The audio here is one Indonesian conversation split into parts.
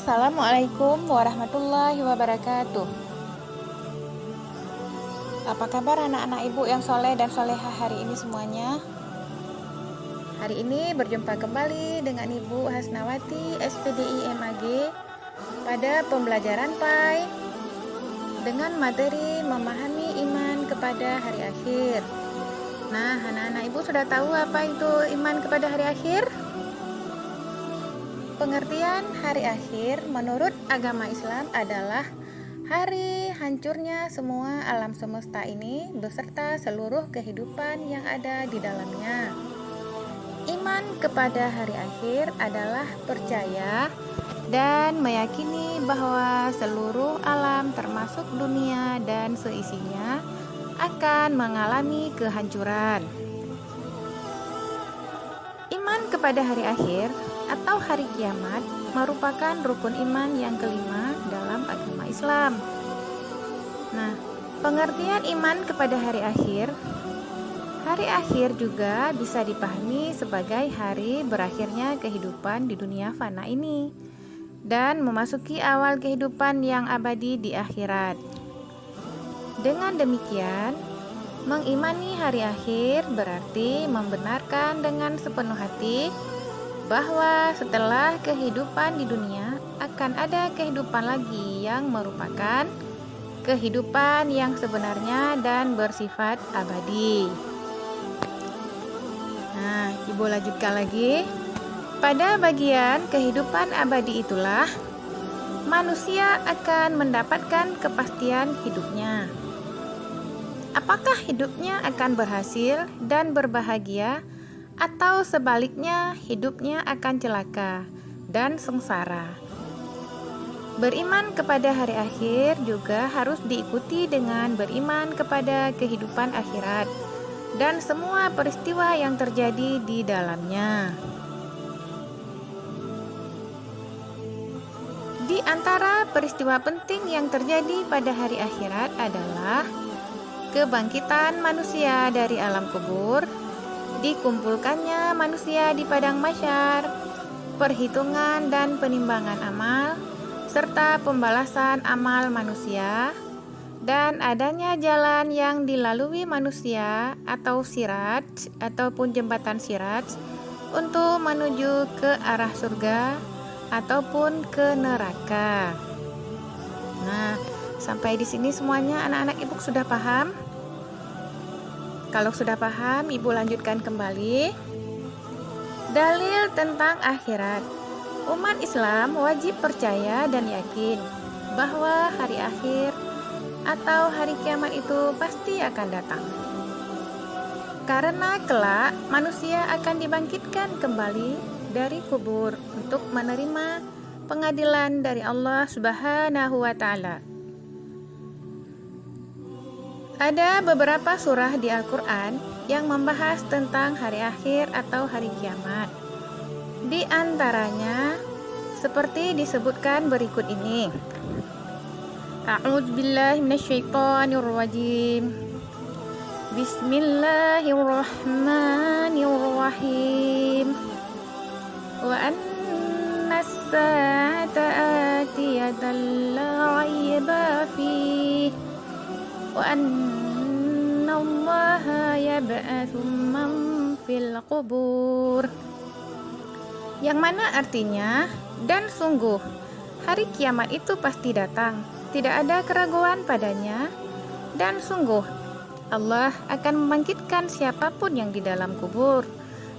Assalamualaikum warahmatullahi wabarakatuh. Apa kabar anak-anak ibu yang soleh dan solehah hari ini semuanya? Hari ini berjumpa kembali dengan Ibu Hasnawati SPDI MAG pada pembelajaran PAI dengan materi memahami iman kepada hari akhir. Nah, anak-anak ibu sudah tahu apa itu iman kepada hari akhir? Pengertian hari akhir menurut agama Islam adalah hari hancurnya semua alam semesta ini beserta seluruh kehidupan yang ada di dalamnya. Iman kepada hari akhir adalah percaya dan meyakini bahwa seluruh alam termasuk dunia dan seisinya akan mengalami kehancuran. Iman kepada hari akhir atau hari kiamat merupakan rukun iman yang kelima dalam agama Islam. Nah, pengertian iman kepada hari akhir juga bisa dipahami sebagai hari berakhirnya kehidupan di dunia fana ini dan memasuki awal kehidupan yang abadi di akhirat. Dengan demikian, mengimani hari akhir berarti membenarkan dengan sepenuh hati bahwa setelah kehidupan di dunia akan ada kehidupan lagi yang merupakan kehidupan yang sebenarnya dan bersifat abadi. Nah, ibu lanjutkan lagi. Pada bagian kehidupan abadi itulah manusia akan mendapatkan kepastian hidupnya. Apakah hidupnya akan berhasil dan berbahagia, atau sebaliknya hidupnya akan celaka dan sengsara? Beriman kepada hari akhir juga harus diikuti dengan beriman kepada kehidupan akhirat dan semua peristiwa yang terjadi di dalamnya. Di antara peristiwa penting yang terjadi pada hari akhirat adalah kebangkitan manusia dari alam kubur, dikumpulkannya manusia di padang mahsyar, perhitungan dan penimbangan amal, serta pembalasan amal manusia, dan adanya jalan yang dilalui manusia atau sirat ataupun jembatan sirat untuk menuju ke arah surga ataupun ke neraka. Nah, sampai di sini semuanya anak-anak ibu sudah paham? Kalau sudah paham, ibu lanjutkan kembali. Dalil tentang akhirat. Umat Islam wajib percaya dan yakin bahwa hari akhir atau hari kiamat itu pasti akan datang. Karena kelak manusia akan dibangkitkan kembali dari kubur untuk menerima pengadilan dari Allah Subhanahu wa Ta'ala. Ada beberapa surah di Al-Quran yang membahas tentang hari akhir atau hari kiamat. Di antaranya seperti disebutkan berikut ini. A'udzubillahi minasyaitonirrajim. Bismillahirrahmanirrahim. Wa annas sa'ata atiyatan la raiba fihi wa annallaha yab'atsu man fil qubur. Yang mana artinya, dan sungguh hari kiamat itu pasti datang, tidak ada keraguan padanya, dan sungguh Allah akan membangkitkan siapapun yang di dalam kubur.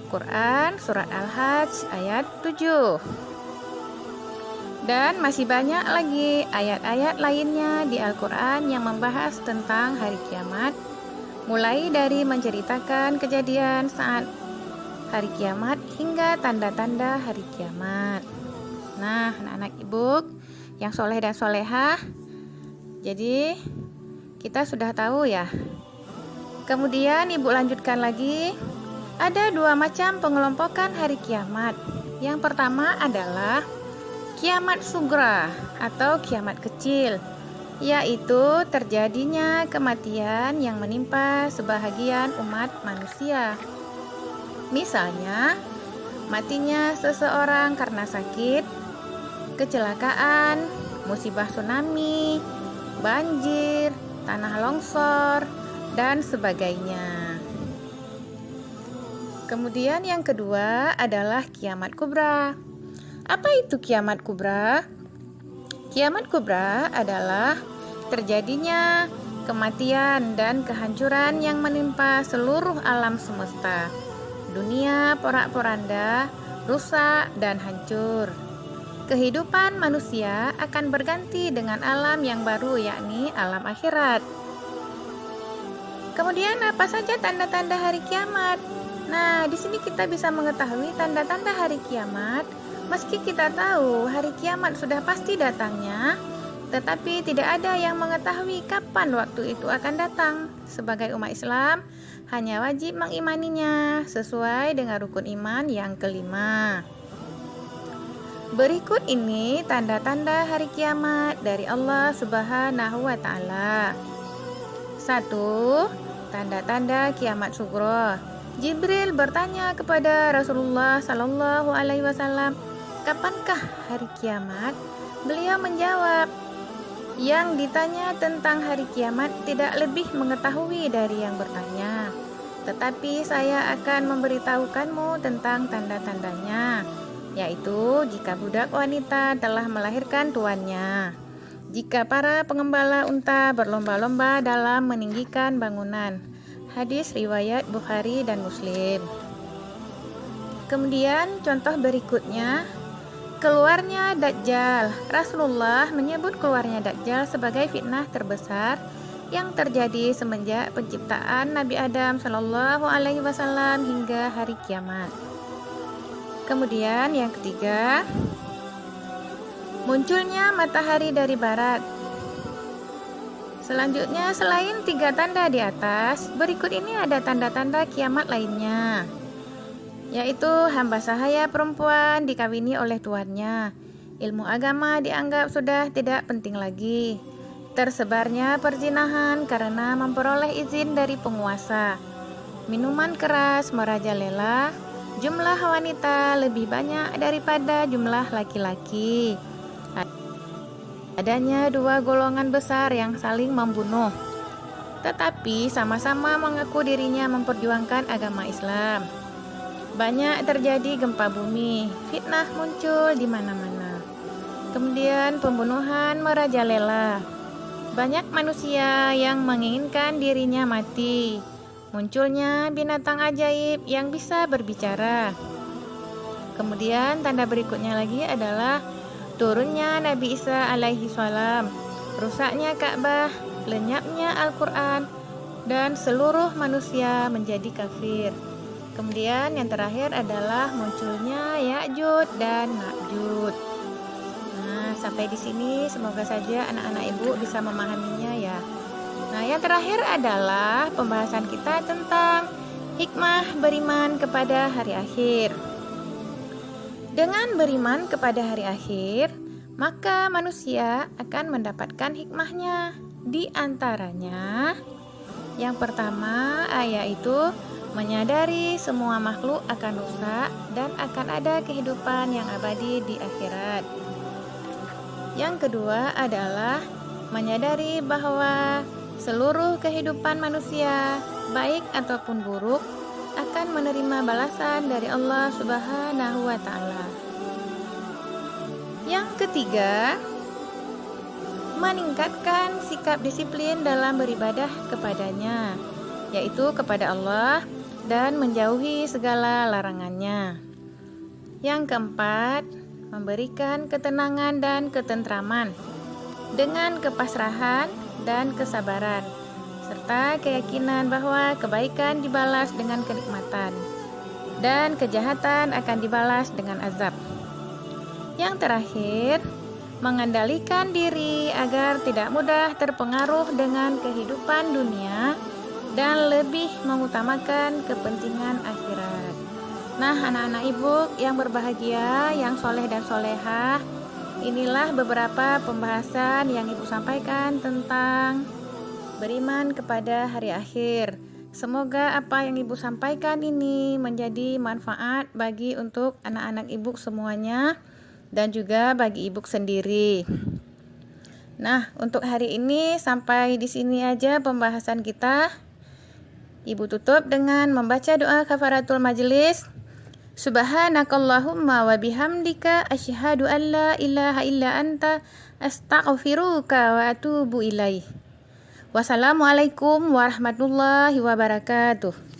Quran Surat Al-Hajj ayat 7. Dan masih banyak lagi ayat-ayat lainnya di Al-Quran yang membahas tentang hari kiamat, mulai dari menceritakan kejadian saat hari kiamat hingga tanda-tanda hari kiamat. Nah, anak-anak ibu yang soleh dan solehah, jadi kita sudah tahu ya. Kemudian ibu lanjutkan lagi. Ada dua macam pengelompokan hari kiamat. Yang pertama adalah kiamat sugra atau kiamat kecil, yaitu terjadinya kematian yang menimpa sebahagian umat manusia. Misalnya, matinya seseorang karena sakit, kecelakaan, musibah tsunami, banjir, tanah longsor, dan sebagainya. Kemudian yang kedua adalah kiamat kubra. Apa itu kiamat kubra? Kiamat kubra adalah terjadinya kematian dan kehancuran yang menimpa seluruh alam semesta. Dunia porak-poranda, rusak dan hancur. Kehidupan manusia akan berganti dengan alam yang baru, yakni alam akhirat. Kemudian apa saja tanda-tanda hari kiamat? Nah, di sini kita bisa mengetahui tanda-tanda hari kiamat. Meski kita tahu hari kiamat sudah pasti datangnya, tetapi tidak ada yang mengetahui kapan waktu itu akan datang. Sebagai umat Islam, hanya wajib mengimaninya sesuai dengan rukun iman yang kelima. Berikut ini tanda-tanda hari kiamat dari Allah Subhanahu wa Ta'ala. 1. Tanda-tanda kiamat sugro. Jibril bertanya kepada Rasulullah Sallallahu Alaihi Wasallam, kapankah hari kiamat? Beliau menjawab, yang ditanya tentang hari kiamat tidak lebih mengetahui dari yang bertanya, tetapi saya akan memberitahukanmu tentang tanda-tandanya, yaitu jika budak wanita telah melahirkan tuannya, jika para pengembala unta berlomba-lomba dalam meninggikan bangunan. Hadis riwayat Bukhari dan Muslim. Kemudian contoh berikutnya, keluarnya Dajjal. Rasulullah menyebut keluarnya Dajjal sebagai fitnah terbesar yang terjadi semenjak penciptaan Nabi Adam Shallallahu Alaihi Wasallam hingga hari kiamat. Kemudian yang ketiga, munculnya matahari dari barat. Selanjutnya, selain 3 tanda di atas, berikut ini ada tanda-tanda kiamat lainnya, yaitu hamba sahaya perempuan dikawini oleh tuannya, ilmu agama dianggap sudah tidak penting lagi, tersebarnya perzinahan karena memperoleh izin dari penguasa, minuman keras merajalela, jumlah wanita lebih banyak daripada jumlah laki-laki, adanya 2 golongan besar yang saling membunuh, tetapi sama-sama mengaku dirinya memperjuangkan agama Islam. Banyak terjadi gempa bumi, fitnah muncul di mana-mana. Kemudian pembunuhan merajalela. Banyak manusia yang menginginkan dirinya mati. Munculnya binatang ajaib yang bisa berbicara. Kemudian tanda berikutnya lagi adalah turunnya Nabi Isa alaihi salam, rusaknya Ka'bah, lenyapnya Al-Quran, dan seluruh manusia menjadi kafir. Kemudian yang terakhir adalah munculnya Ya'juj dan Ma'juj. Nah, sampai di sini semoga saja anak-anak ibu bisa memahaminya ya. Nah, yang terakhir adalah pembahasan kita tentang hikmah beriman kepada hari akhir. Dengan beriman kepada hari akhir, maka manusia akan mendapatkan hikmahnya. Di antaranya, yang pertama yaitu menyadari semua makhluk akan rusak dan akan ada kehidupan yang abadi di akhirat. Yang kedua adalah menyadari bahwa seluruh kehidupan manusia, baik ataupun buruk, akan menerima balasan dari Allah Subhanahu wa Ta'ala. Yang ketiga, meningkatkan sikap disiplin dalam beribadah kepadanya, yaitu kepada Allah, dan menjauhi segala larangannya. Yang keempat, memberikan ketenangan dan ketentraman dengan kepasrahan dan kesabaran, serta keyakinan bahwa kebaikan dibalas dengan kenikmatan dan kejahatan akan dibalas dengan azab. Yang terakhir, mengendalikan diri agar tidak mudah terpengaruh dengan kehidupan dunia dan lebih mengutamakan kepentingan akhirat. Nah, anak-anak ibu yang berbahagia, yang soleh dan solehah, inilah beberapa pembahasan yang ibu sampaikan tentang beriman kepada hari akhir. Semoga apa yang ibu sampaikan ini menjadi manfaat bagi untuk anak-anak ibu semuanya, dan juga bagi ibu sendiri. Nah, untuk hari ini sampai di sini aja pembahasan kita. Ibu tutup dengan membaca doa kafaratul majelis. Subhanakallahumma wa bihamdika asyhadu an la ilaha illa anta astaghfiruka wa atubu ilaih. Wassalamualaikum warahmatullahi wabarakatuh.